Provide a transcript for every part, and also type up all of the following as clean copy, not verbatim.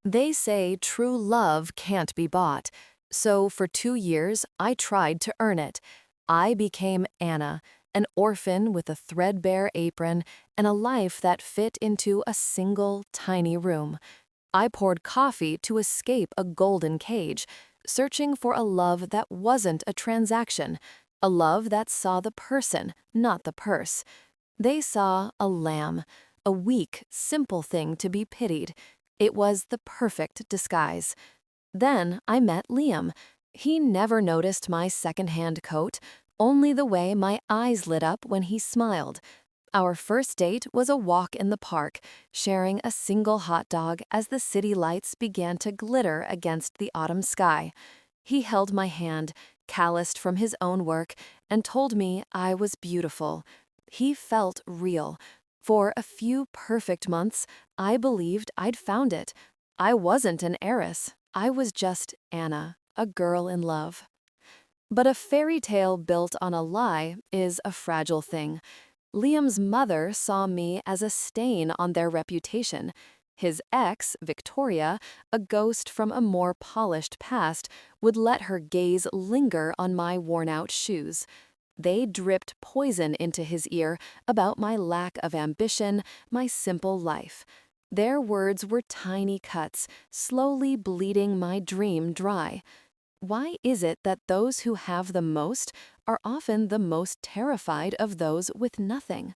They say true love can't be bought, so for 2 years I tried to earn it. I became Anna, an orphan with a threadbare apron and a life that fit into a single, tiny room. I poured coffee to escape a golden cage, searching for a love that wasn't a transaction, a love that saw the person, not the purse. They saw a lamb, a weak, simple thing to be pitied. It was the perfect disguise. Then I met Liam. He never noticed my secondhand coat, only the way my eyes lit up when he smiled. Our first date was a walk in the park, sharing a single hot dog as the city lights began to glitter against the autumn sky. He held my hand, calloused from his own work, and told me I was beautiful. He felt real. For a few perfect months, I believed I'd found it. I wasn't an heiress. I was just Anna, a girl in love. But a fairy tale built on a lie is a fragile thing. Liam's mother saw me as a stain on their reputation. His ex, Victoria, a ghost from a more polished past, would let her gaze linger on my worn-out shoes. They dripped poison into his ear about my lack of ambition, my simple life. Their words were tiny cuts, slowly bleeding my dream dry. Why is it that those who have the most are often the most terrified of those with nothing?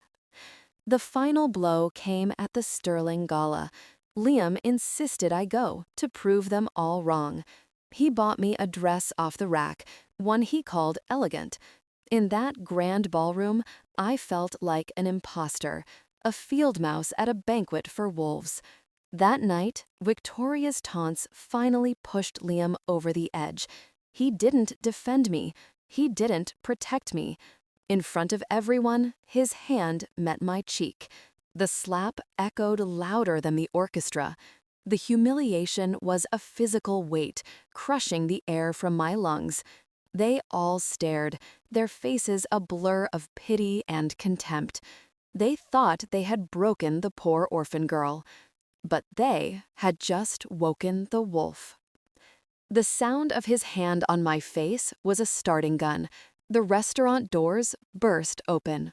The final blow came at the Sterling Gala. Liam insisted I go, to prove them all wrong. He bought me a dress off the rack, one he called elegant. In that grand ballroom, I felt like an imposter, a field mouse at a banquet for wolves. That night, Victoria's taunts finally pushed Liam over the edge. He didn't defend me. He didn't protect me. In front of everyone, his hand met my cheek. The slap echoed louder than the orchestra. The humiliation was a physical weight, crushing the air from my lungs. They all stared, their faces a blur of pity and contempt. They thought they had broken the poor orphan girl. But they had just woken the wolf. The sound of his hand on my face was a starting gun. The restaurant doors burst open.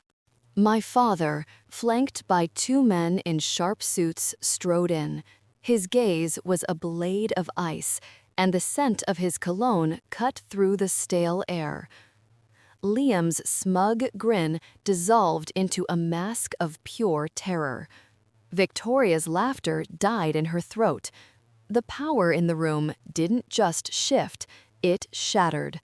My father, flanked by two men in sharp suits, strode in. His gaze was a blade of ice, and the scent of his cologne cut through the stale air. Liam's smug grin dissolved into a mask of pure terror. Victoria's laughter died in her throat. The power in the room didn't just shift, it shattered.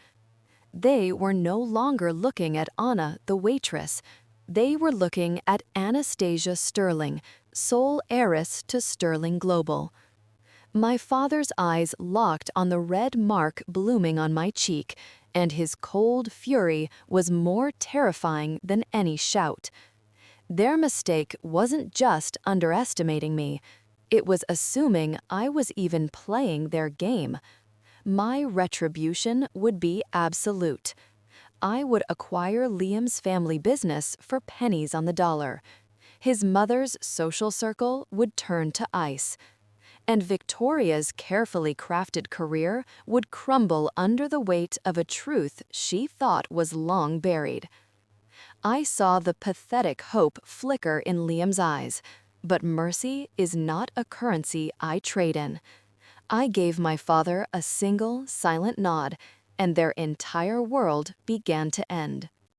They were no longer looking at Anna, the waitress. They were looking at Anastasia Sterling, sole heiress to Sterling Global. My father's eyes locked on the red mark blooming on my cheek, and his cold fury was more terrifying than any shout. Their mistake wasn't just underestimating me. It was assuming I was even playing their game. My retribution would be absolute. I would acquire Liam's family business for pennies on the dollar. His mother's social circle would turn to ice. And Victoria's carefully crafted career would crumble under the weight of a truth she thought was long buried. I saw the pathetic hope flicker in Liam's eyes, but mercy is not a currency I trade in. I gave my father a single, silent nod, and their entire world began to end.